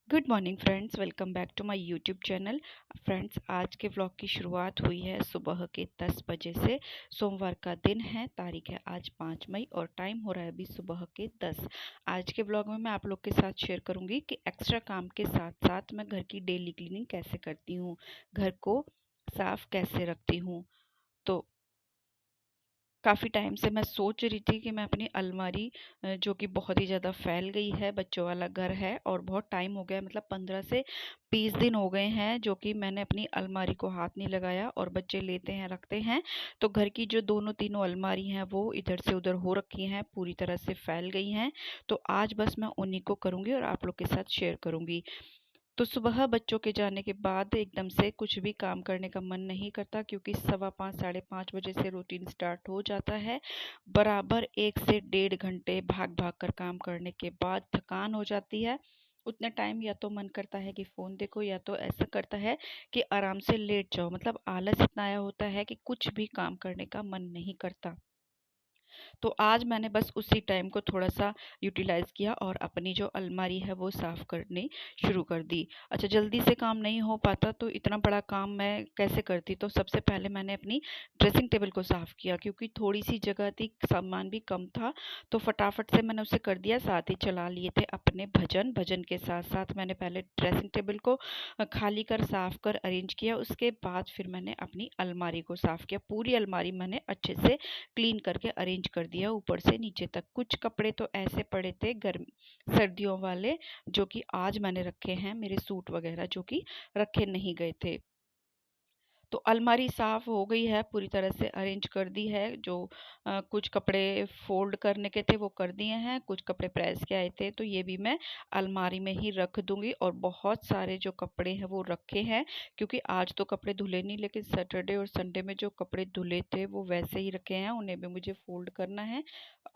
Good morning friends, welcome back to my YouTube channel. Friends, आज के vlog की शुरुआत हुई है सुबह के 10 बजे से। सोमवार का दिन है, तारीख है आज 5 मई और टाइम हो रहा है अभी सुबह के 10। आज के व्लॉग में मैं आप लोग के साथ शेयर करूंगी कि एक्स्ट्रा काम के साथ साथ मैं घर की डेली क्लीनिंग कैसे करती हूँ, घर को साफ कैसे रखती हूँ। तो काफ़ी टाइम से मैं सोच रही थी कि मैं अपनी अलमारी जो कि बहुत ही ज़्यादा फैल गई है, बच्चों वाला घर है और बहुत टाइम हो गया है, मतलब 15 से 20 दिन हो गए हैं जो कि मैंने अपनी अलमारी को हाथ नहीं लगाया और बच्चे लेते हैं रखते हैं। तो घर की जो दोनों तीनों अलमारी हैं वो इधर से उधर हो रखी हैं, पूरी तरह से फैल गई हैं। तो आज बस मैं उन्हीं को करूँगी और आप लोग के साथ शेयर करूँगी। तो सुबह बच्चों के जाने के बाद एकदम से कुछ भी काम करने का मन नहीं करता, क्योंकि 5:15 5:30 बजे से रूटीन स्टार्ट हो जाता है। बराबर 1 से 1.5 घंटे भाग भाग कर काम करने के बाद थकान हो जाती है। उतने टाइम या तो मन करता है कि फ़ोन देखो, या तो ऐसा करता है कि आराम से लेट जाओ। मतलब आलस इतना आया होता है कि कुछ भी काम करने का मन नहीं करता। तो आज मैंने बस उसी टाइम को थोड़ा-सा यूटिलाइज़ किया और अपनी जो अलमारी है वो साफ़ करनी शुरू कर दी। अच्छा, जल्दी से काम नहीं हो पाता तो इतना बड़ा काम मैं कैसे करती? तो सबसे पहले मैंने अपनी ड्रेसिंग टेबल को साफ़ किया, क्योंकि थोड़ी-सी जगह थी, सामान भी कम था, तो फटाफट से मैंने उसे कर दिया। साथ ही चला लिए थे अपने भजन, भजन के साथ-साथ मैंने पहले ड्रेसिंग टेबल को खाली कर, साफ़ कर, अरेंज किया। उसके बाद फिर मैंने अपनी अलमारी को साफ़ किया। पूरी अलमारी मैंने अच्छे से क्लीन करके अरेंज कर दिया ऊपर से नीचे तक। कुछ कपड़े तो ऐसे पड़े थे सर्दियों वाले, जो कि आज मैंने रखे हैं, मेरे सूट वगैरह जो कि रखे नहीं गए थे। तो अलमारी साफ़ हो गई है, पूरी तरह से अरेंज कर दी है। जो कुछ कपड़े फ़ोल्ड करने के थे वो कर दिए हैं, कुछ कपड़े प्रेस के आए थे तो ये भी मैं अलमारी में ही रख दूँगी। और बहुत सारे जो कपड़े हैं वो रखे हैं, क्योंकि आज तो कपड़े धुले नहीं, लेकिन सैटरडे और संडे में जो कपड़े धुले थे वो वैसे ही रखे हैं, उन्हें भी मुझे फ़ोल्ड करना है।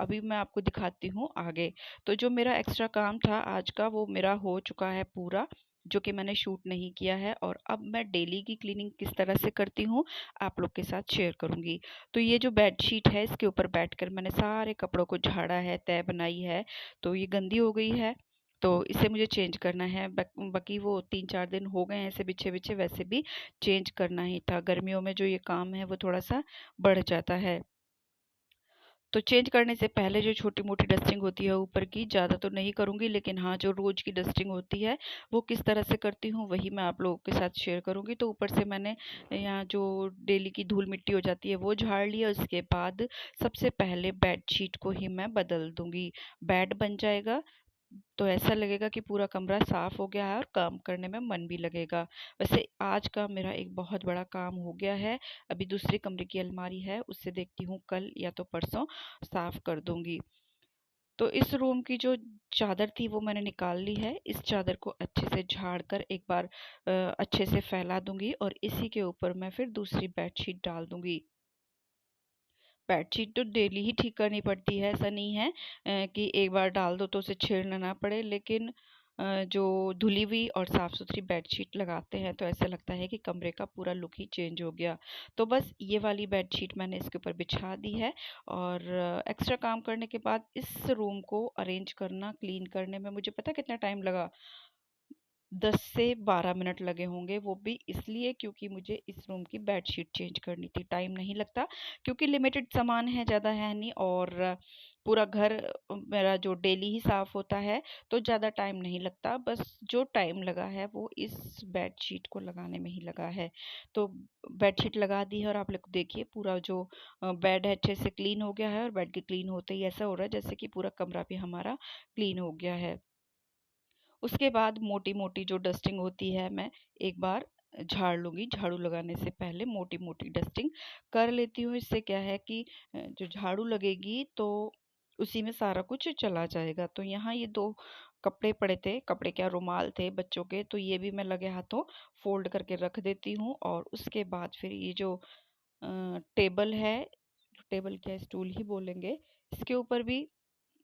अभी मैं आपको दिखाती हूँ आगे। तो जो मेरा एक्स्ट्रा काम था आज का वो मेरा हो चुका है पूरा, जो कि मैंने शूट नहीं किया है। और अब मैं डेली की क्लीनिंग किस तरह से करती हूँ आप लोग के साथ शेयर करूँगी। तो ये जो बेडशीट है इसके ऊपर बैठकर मैंने सारे कपड़ों को झाड़ा है, तह बनाई है। तो ये गंदी हो गई है, तो इसे मुझे चेंज करना है। बाकी वो 3-4 दिन हो गए हैं ऐसे बिछे-बिछे, वैसे भी चेंज करना ही था। गर्मियों में जो ये काम है वो थोड़ा-सा बढ़ जाता है। तो चेंज करने से पहले जो छोटी-मोटी डस्टिंग होती है ऊपर की, ज़्यादा तो नहीं करूँगी, लेकिन हाँ, जो रोज़ की डस्टिंग होती है, वो किस तरह से करती हूँ, वही मैं आप लोगों के साथ शेयर करूँगी। तो ऊपर से मैंने यहाँ जो डेली की धूल-मिट्टी हो जाती है, वो झाड़ लिया। उसके बाद सबसे पहले बेडशीट को ही मैं बदल दूँगी। बेड बन जाएगा, तो ऐसा लगेगा कि पूरा कमरा साफ हो गया है और काम करने में मन भी लगेगा। वैसे आज का मेरा एक बहुत बड़ा काम हो गया है। अभी दूसरे कमरे की अलमारी है, उससे देखती हूँ कल या तो परसों साफ कर दूँगी। तो इस रूम की जो चादर थी वो मैंने निकाल ली है। इस चादर को अच्छे से झाड़ कर एक बार अच्छे से फैला दूँगी और इसी के ऊपर मैं फिर दूसरी बेडशीट डाल दूँगी। बेडशीट तो डेली ही ठीक करनी पड़ती है, ऐसा नहीं है कि एक बार डाल दो तो उसे छेड़ना ना पड़े। लेकिन जो धुली हुई और साफ़ सुथरी बेडशीट लगाते हैं तो ऐसा लगता है कि कमरे का पूरा लुक ही चेंज हो गया। तो बस ये वाली बेडशीट मैंने इसके ऊपर बिछा दी है। और एक्स्ट्रा काम करने के बाद इस रूम को अरेंज करना, क्लीन करने में मुझे पता है कितना टाइम लगा? 10 से 12 मिनट लगे होंगे, वो भी इसलिए क्योंकि मुझे इस रूम की बेडशीट चेंज करनी थी। टाइम नहीं लगता, क्योंकि लिमिटेड सामान है, ज़्यादा है नहीं। और पूरा घर मेरा जो डेली ही साफ़ होता है, तो ज़्यादा टाइम नहीं लगता। बस जो टाइम लगा है वो इस बेडशीट को लगाने में ही लगा है। तो बेडशीट लगा दी है और आप लोग देखिए पूरा जो बेड है अच्छे से क्लीन हो गया है। और बेड के क्लीन होते ही ऐसा हो रहा है जैसे कि पूरा कमरा भी हमारा क्लीन हो गया है। उसके बाद मोटी-मोटी जो डस्टिंग होती है मैं एक बार झाड़ लूँगी। झाड़ू लगाने से पहले मोटी-मोटी डस्टिंग कर लेती हूँ। इससे क्या है कि जो झाड़ू लगेगी तो उसी में सारा कुछ चला जाएगा। तो यहाँ ये 2 कपड़े पड़े थे, कपड़े क्या रुमाल थे बच्चों के, तो ये भी मैं लगे हाथों फ़ोल्ड करके रख देती हूँ। और उसके बाद फिर ये जो टेबल है, टेबल क्या स्टूल ही बोलेंगे, इसके ऊपर भी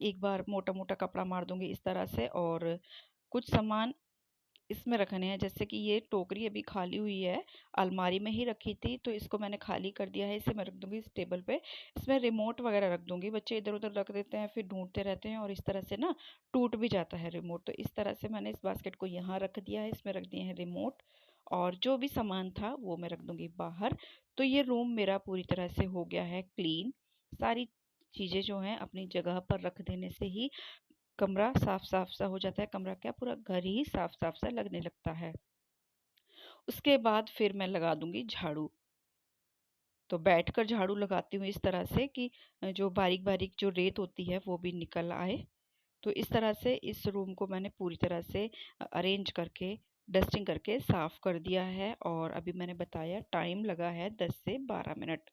एक बार मोटा-मोटा कपड़ा मार दूँगी इस तरह से। और कुछ सामान इसमें रखने हैं। जैसे कि ये टोकरी अभी खाली हुई है, अलमारी में ही रखी थी, तो इसको मैंने खाली कर दिया है। इसे मैं रख दूंगी इस टेबल पे। इसमें रिमोट वगैरह रख दूंगी। बच्चे इधर उधर रख देते हैं, फिर ढूंढते रहते हैं और इस तरह से ना टूट भी जाता है रिमोट। तो इस तरह से मैंने इस बास्केट को यहाँ रख दिया है। इसमें रख दिए हैं रिमोट, और जो भी सामान था वो मैं रख दूंगी बाहर। तो ये रूम मेरा पूरी तरह से हो गया है क्लीन। सारी चीज़ें जो हैं अपनी जगह पर रख देने से ही कमरा साफ साफ सा हो जाता है। कमरा क्या, पूरा घर ही साफ साफ सा लगने लगता है। उसके बाद फिर मैं लगा दूंगी झाड़ू। तो बैठकर झाड़ू लगाती हूँ इस तरह से कि जो बारीक बारीक जो रेत होती है वो भी निकल आए। तो इस तरह से इस रूम को मैंने पूरी तरह से अरेंज करके डस्टिंग करके साफ कर दिया है। और अभी मैंने बताया टाइम लगा है 10 से 12 मिनट।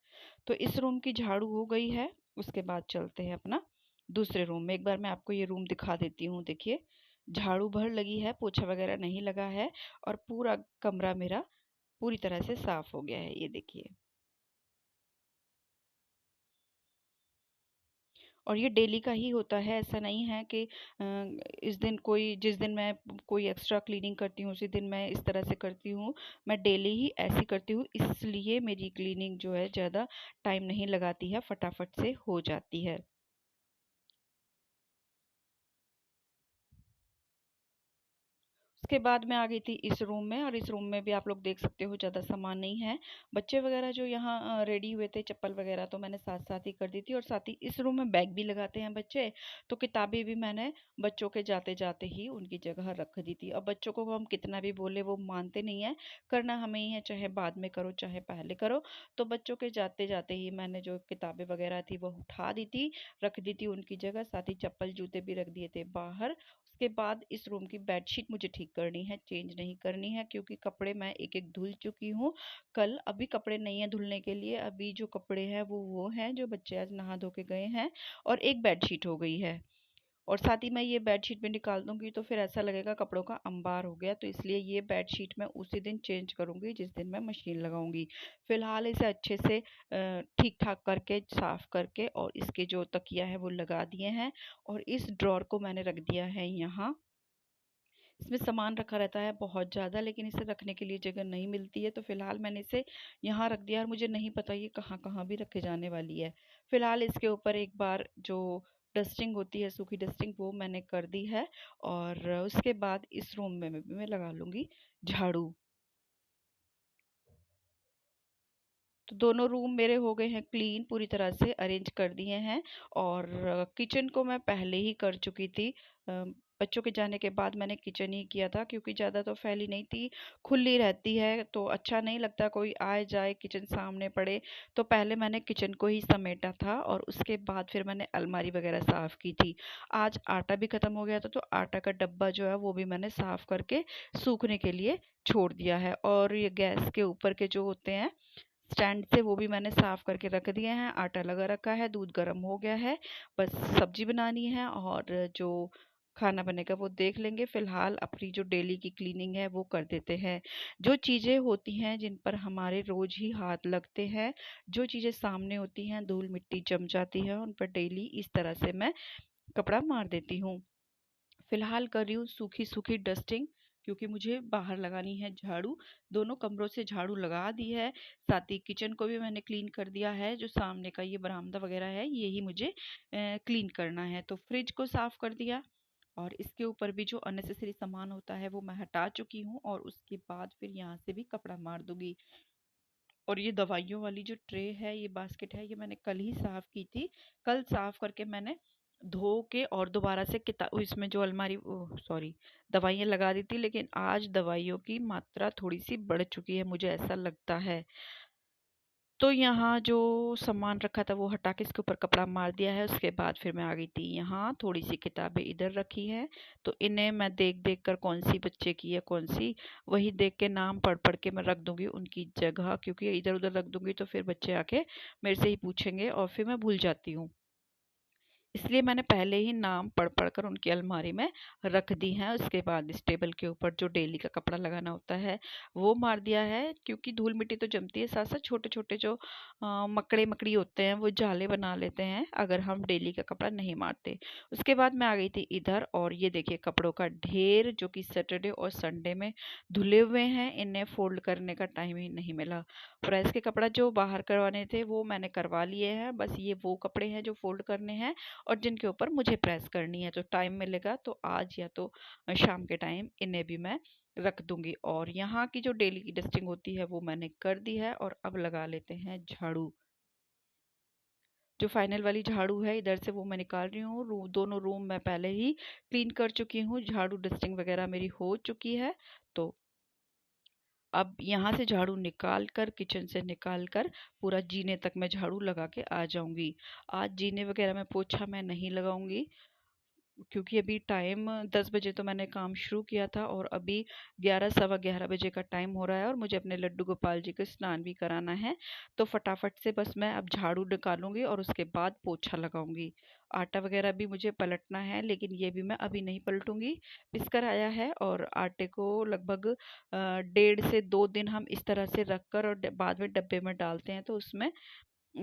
तो इस रूम की झाड़ू हो गई है। उसके बाद चलते हैं अपना दूसरे रूम में। एक बार मैं आपको ये रूम दिखा देती हूँ। देखिए, झाड़ू भर लगी है, पोछा वगैरह नहीं लगा है, और पूरा कमरा मेरा पूरी तरह से साफ हो गया है। ये देखिए, और ये डेली का ही होता है। ऐसा नहीं है कि इस दिन कोई, जिस दिन मैं कोई एक्स्ट्रा क्लीनिंग करती हूँ उसी दिन मैं इस तरह से करती हूँ। मैं डेली ही ऐसी करती हूँ, इसलिए मेरी क्लीनिंग जो है ज़्यादा टाइम नहीं लगाती है, फटाफट से हो जाती है। उसके बाद मैं आ गई थी इस रूम में, और इस रूम में भी आप लोग देख सकते हो ज़्यादा सामान नहीं है। बच्चे वगैरह जो यहाँ रेडी हुए थे, चप्पल वगैरह तो मैंने साथ साथ ही कर दी थी। और साथ ही इस रूम में बैग भी लगाते हैं बच्चे, तो किताबें भी मैंने बच्चों के जाते जाते ही उनकी जगह रख दी थी। अब बच्चों को हम कितना भी बोले वो मानते नहीं है। करना हमें ही है, चाहे बाद में करो चाहे पहले करो। तो बच्चों के जाते जाते ही मैंने जो किताबें वगैरह थी वो उठा दी थी, रख दी थी उनकी जगह। साथ ही चप्पल जूते भी रख दिए थे बाहर। उसके बाद इस रूम की बेडशीट मुझे ठीक करनी है, चेंज नहीं करनी है, क्योंकि कपड़े मैं एक एक धुल चुकी हूँ कल। अभी कपड़े नहीं है धुलने के लिए। अभी जो कपड़े हैं वो हैं जो बच्चे आज नहा धो के गए हैं, और एक बेडशीट हो गई है। और साथ ही मैं ये बेडशीट भी निकाल दूंगी तो फिर ऐसा लगेगा कपड़ों का अंबार हो गया। तो इसलिए ये बेडशीट मैं उसी दिन चेंज करूंगी जिस दिन मैं मशीन लगाऊंगी। फिलहाल इसे अच्छे से ठीक ठाक करके साफ करके, और इसके जो तकिया है वो लगा दिए हैं। और इस ड्रॉर को मैंने रख दिया है यहाँ। इसमें सामान रखा रहता है बहुत ज़्यादा, लेकिन इसे रखने के लिए जगह नहीं मिलती है, तो फिलहाल मैंने इसे यहाँ रख दिया। और मुझे नहीं पता ये कहाँ कहाँ भी रखे जाने वाली है। फिलहाल इसके ऊपर एक बार जो डस्टिंग होती है, सूखी डस्टिंग, वो मैंने कर दी है। और उसके बाद इस रूम में मैं लगा लूँगी झाड़ू। तो दोनों रूम मेरे हो गए हैं क्लीन, पूरी तरह से अरेंज कर दिए हैं। और किचन को मैं पहले ही कर चुकी थी। बच्चों के जाने के बाद मैंने किचन ही किया था, क्योंकि ज़्यादा तो फैली नहीं थी, खुली रहती है तो अच्छा नहीं लगता, कोई आए जाए किचन सामने पड़े। तो पहले मैंने किचन को ही समेटा था, और उसके बाद फिर मैंने अलमारी वगैरह साफ़ की थी। आज आटा भी ख़त्म हो गया था, तो आटा का डब्बा जो है वो भी मैंने साफ़ करके सूखने के लिए छोड़ दिया है। और ये गैस के ऊपर के जो होते हैं स्टैंड से, वो भी मैंने साफ करके रख दिए हैं। आटा लगा रखा है, दूध गर्म हो गया है, बस सब्जी बनानी है और जो खाना बनेगा वो देख लेंगे। फिलहाल अपनी जो डेली की क्लीनिंग है वो कर देते हैं। जो चीज़ें होती हैं जिन पर हमारे रोज ही हाथ लगते हैं, जो चीज़ें सामने होती हैं, धूल मिट्टी जम जाती है उन पर डेली इस तरह से मैं कपड़ा मार देती हूँ। फिलहाल कर रही हूँ सूखी सूखी डस्टिंग, क्योंकि मुझे बाहर लगानी है झाड़ू। दोनों कमरों से झाड़ू लगा दी है। साथ ही किचन को भी मैंने क्लीन कर दिया है। जो सामने का ये बरामदा वगैरह है ये ही मुझे क्लीन करना है। तो फ्रिज को साफ कर दिया, और इसके ऊपर भी जो अननेसेसरी सामान होता है वो मैं हटा चुकी हूँ। और उसके बाद फिर यहाँ से भी कपड़ा मार दूंगी। और ये दवाइयों वाली जो ट्रे है, ये बास्केट है, ये मैंने कल ही साफ की थी। कल साफ करके मैंने धो के और दोबारा से किताब इसमें जो अलमारी, सॉरी, दवाइयाँ लगा दी थी। लेकिन आज दवाइयों की मात्रा थोड़ी सी बढ़ चुकी है, मुझे ऐसा लगता है। तो यहाँ जो सामान रखा था वो हटा के इसके ऊपर कपड़ा मार दिया है। उसके बाद फिर मैं आ गई थी यहाँ, थोड़ी सी किताबें इधर रखी है। तो इन्हें मैं देख देख कर कौन सी बच्चे की है कौन सी, वही देख के नाम पढ़ पढ़ के मैं रख दूंगी उनकी जगह, क्योंकि इधर उधर रख दूंगी तो फिर बच्चे आके मेरे से ही पूछेंगे और फिर मैं भूल जाती हूँ। इसलिए मैंने पहले ही नाम पढ़ कर उनकी अलमारी में रख दी हैं। उसके बाद इस टेबल के ऊपर जो डेली का कपड़ा लगाना होता है वो मार दिया है, क्योंकि धूल मिट्टी तो जमती है, साथ साथ छोटे छोटे जो मकड़े मकड़ी होते हैं वो जाले बना लेते हैं अगर हम डेली का कपड़ा नहीं मारते। उसके बाद मैं आ गई थी इधर, और ये देखिए कपड़ों का ढेर जो कि सैटरडे और संडे में धुले हुए हैं, इन्हें फोल्ड करने का टाइम ही नहीं मिला। प्रेस के कपड़ा जो बाहर करवाने थे वो मैंने करवा लिए हैं, बस ये वो कपड़े हैं जो फोल्ड करने हैं और जिनके ऊपर मुझे प्रेस करनी है। तो टाइम मिलेगा तो आज या तो शाम के टाइम इन्हें भी मैं रख दूंगी। और यहाँ की जो डेली की डस्टिंग होती है वो मैंने कर दी है, और अब लगा लेते हैं झाड़ू। जो फाइनल वाली झाड़ू है इधर से वो मैं निकाल रही हूँ। दोनों रूम मैं पहले ही क्लीन कर चुकी हूँ, झाड़ू डस्टिंग वगैरह मेरी हो चुकी है। तो अब यहाँ से झाड़ू निकाल कर, किचन से निकाल कर पूरा जीने तक मैं झाड़ू लगा के आ जाऊंगी। आज जीने वगैरह में पोछा मैं नहीं लगाऊंगी, क्योंकि अभी टाइम 10 बजे तो मैंने काम शुरू किया था, और अभी 11 सवा 11 बजे का टाइम हो रहा है, और मुझे अपने लड्डू गोपाल जी को स्नान भी कराना है। तो फटाफट से बस मैं अब झाड़ू निकालूंगी और उसके बाद पोछा लगाऊंगी। आटा वगैरह भी मुझे पलटना है, लेकिन ये भी मैं अभी नहीं पलटूंगी। पिसकर आया है, और आटे को लगभग 1.5 से 2 दिन हम इस तरह से रख कर और बाद में डब्बे में डालते हैं, तो उसमें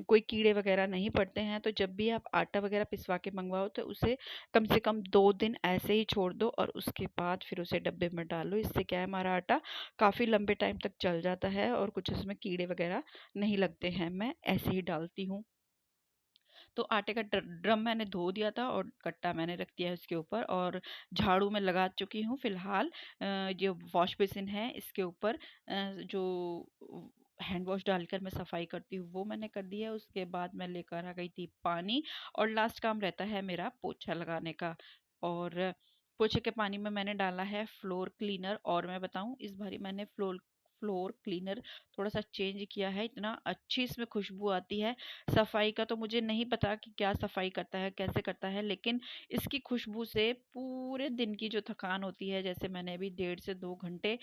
कोई कीड़े वगैरह नहीं पड़ते हैं। तो जब भी आप आटा वगैरह पिसवा के मंगवाओ तो उसे कम से कम 2 दिन ऐसे ही छोड़ दो, और उसके बाद फिर उसे डब्बे में डालो। इससे क्या है, हमारा आटा काफ़ी लंबे टाइम तक चल जाता है और कुछ उसमें कीड़े वगैरह नहीं लगते हैं। मैं ऐसे ही डालती हूँ। तो आटे का ड्रम मैंने धो दिया था, और कट्टा मैंने रख दिया है उसके ऊपर, और झाड़ू मैं लगा चुकी हूँ फिलहाल। जो वॉश बेसिन है इसके ऊपर जो हैंड वॉश डालकर मैं सफाई करती हूँ वो मैंने कर दिया है। उसके बाद मैं लेकर आ गई थी पानी, और लास्ट काम रहता है मेरा पोछा लगाने का। और पोछे के पानी में मैंने डाला है फ्लोर क्लीनर, और मैं बताऊं इस बारी मैंने फ्लोर फ्लोर क्लीनर थोड़ा सा चेंज किया है, इतना अच्छी इसमें खुशबू आती है। सफाई का तो मुझे नहीं पता कि क्या सफाई करता है, कैसे करता है, लेकिन इसकी खुशबू से पूरे दिन की जो थकान होती है, जैसे मैंने अभी 1.5 से 2 घंटे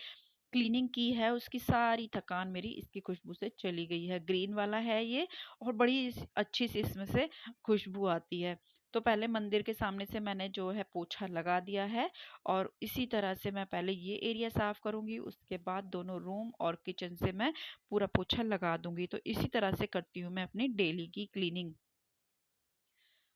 क्लीनिंग की है, उसकी सारी थकान मेरी इसकी खुशबू से चली गई है। ग्रीन वाला है ये, और बड़ी अच्छी सी इसमें से खुशबू आती है। तो पहले मंदिर के सामने से मैंने जो है पोछा लगा दिया है, और इसी तरह से मैं पहले ये एरिया साफ करूंगी, उसके बाद दोनों रूम और किचन से मैं पूरा पोछा लगा दूंगी। तो इसी तरह से करती हूँ मैं अपनी डेली की क्लीनिंग।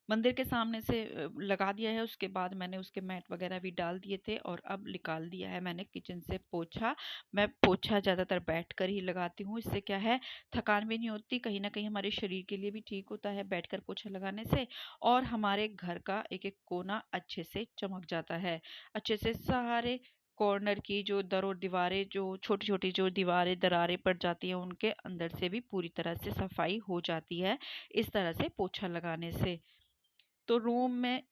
मंदिर के सामने से लगा दिया है, उसके बाद मैंने उसके मैट वगैरह भी डाल दिए थे, और अब निकाल दिया है मैंने किचन से पोछा। मैं पोछा ज़्यादातर बैठ कर ही लगाती हूँ, इससे क्या है, थकान भी नहीं होती, कहीं ना कहीं हमारे शरीर के लिए भी ठीक होता है बैठकर पोछा लगाने से, और हमारे घर का एक एक कोना अच्छे से चमक जाता है। अच्छे से सारे कॉर्नर की जो दर और दीवारें, जो छोटी छोटी जो दीवारें दरारें पड़ जाती हैं, उनके अंदर से भी पूरी तरह से सफाई हो जाती है इस तरह से पोछा लगाने से। तो रूम में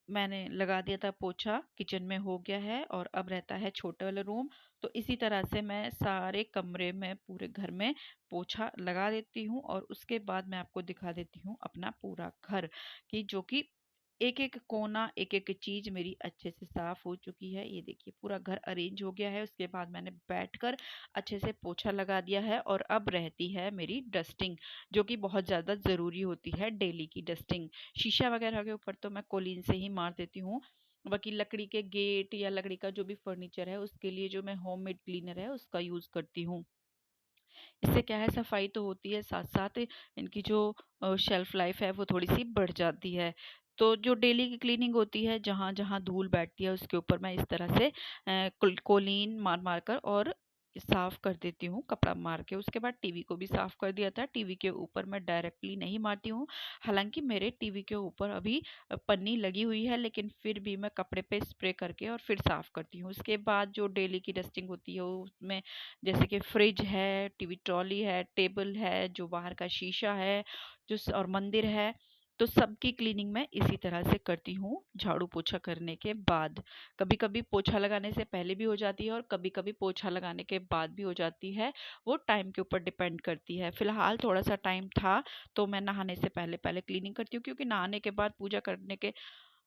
मैंने लगा दिया था पोछा, किचन में हो गया है, और अब रहता है छोटे वाला रूम। तो इसी तरह से मैं सारे कमरे में, पूरे घर में पोछा लगा देती हूँ, और उसके बाद मैं आपको दिखा देती हूँ अपना पूरा घर, कि जो कि एक एक कोना, एक एक चीज मेरी अच्छे से साफ हो चुकी है। ये देखिए पूरा घर अरेंज हो गया है। उसके बाद मैंने बैठकर अच्छे से पोछा लगा दिया है, और अब रहती है मेरी डस्टिंग, जो कि बहुत ज़्यादा ज़रूरी होती है डेली की डस्टिंग। शीशा वगैरह के ऊपर तो मैं कोलीन से ही मार देती हूँ, बाकी लकड़ी के गेट या लकड़ी का जो भी फर्नीचर है उसके लिए जो मैं होममेड क्लीनर है उसका यूज़ करती हूँ। इससे क्या है, सफाई तो होती है, साथ साथ इनकी जो शेल्फ लाइफ है वो थोड़ी सी बढ़ जाती है। तो जो डेली की क्लीनिंग होती है, जहाँ जहाँ धूल बैठती है उसके ऊपर मैं इस तरह से कोलीन मार मार कर और साफ कर देती हूँ, कपड़ा मार के। उसके बाद टीवी को भी साफ कर दिया था। टीवी के ऊपर मैं डायरेक्टली नहीं मारती हूँ, हालांकि मेरे टीवी के ऊपर अभी पन्नी लगी हुई है, लेकिन फिर भी मैं कपड़े पे स्प्रे करके और फिर साफ करती हूँ। उसके बाद जो डेली की डस्टिंग होती है उसमें, जैसे कि फ्रिज है, टीवी ट्रॉली है, टेबल है, जो बाहर का शीशा है, और मंदिर है, तो सबकी क्लीनिंग मैं इसी तरह से करती हूँ झाड़ू पोछा करने के बाद। कभी कभी पोछा लगाने से पहले भी हो जाती है, और कभी कभी पोछा लगाने के बाद भी हो जाती है। वो टाइम के ऊपर डिपेंड करती है। फिलहाल थोड़ा सा टाइम था तो मैं नहाने से पहले पहले क्लीनिंग करती हूँ, क्योंकि नहाने के बाद पूजा करने के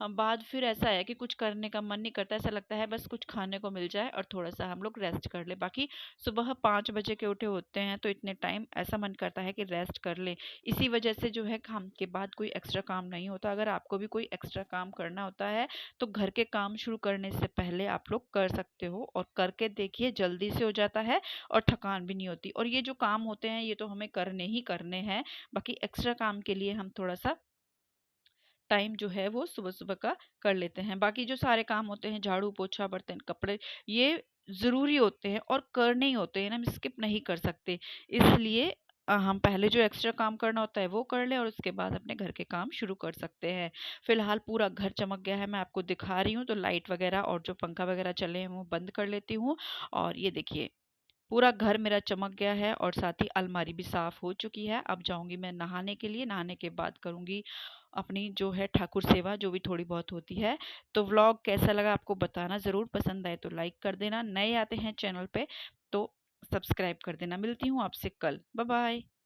बाद फिर ऐसा है कि कुछ करने का मन नहीं करता, ऐसा लगता है बस कुछ खाने को मिल जाए और थोड़ा-सा हम लोग रेस्ट कर लें। बाकी सुबह 5 बजे के उठे होते हैं तो इतने टाइम ऐसा मन करता है कि रेस्ट कर लें। इसी वजह से जो है काम के बाद कोई एक्स्ट्रा काम नहीं होता। अगर आपको भी कोई एक्स्ट्रा काम करना होता है तो घर के काम शुरू करने से पहले आप लोग कर सकते हो और करके देखिए, जल्दी से हो जाता है और थकान भी नहीं होती। और ये जो काम होते हैं ये तो हमें करने ही करने हैं। बाकी एक्स्ट्रा काम के लिए हम थोड़ा-सा टाइम जो है वो सुबह-सुबह का कर लेते हैं। बाकी जो सारे काम होते हैं, झाड़ू, पोछा, बर्तन, कपड़े, ये ज़रूरी होते हैं और करने ही होते हैं ना, हम स्किप नहीं कर सकते। इसलिए हम पहले जो एक्स्ट्रा काम करना होता है वो कर लें और उसके बाद अपने घर के काम शुरू कर सकते हैं। फिलहाल पूरा घर चमक गया है, मैं आपको दिखा रही हूँ, तो लाइट वगैरह और जो पंखा वगैरह चले हैं वो बंद कर लेती हूँ। और ये देखिए, पूरा घर मेरा चमक गया है और साथ ही अलमारी भी साफ हो चुकी है। अब जाऊँगी मैं नहाने के लिए, नहाने के बाद करूँगी अपनी जो है ठाकुर सेवा, जो भी थोड़ी बहुत होती है। तो व्लॉग कैसा लगा आपको बताना ज़रूर, पसंद आए तो लाइक कर देना, नए आते हैं चैनल पे तो सब्सक्राइब कर देना। मिलती हूँ आपसे कल। Bye bye.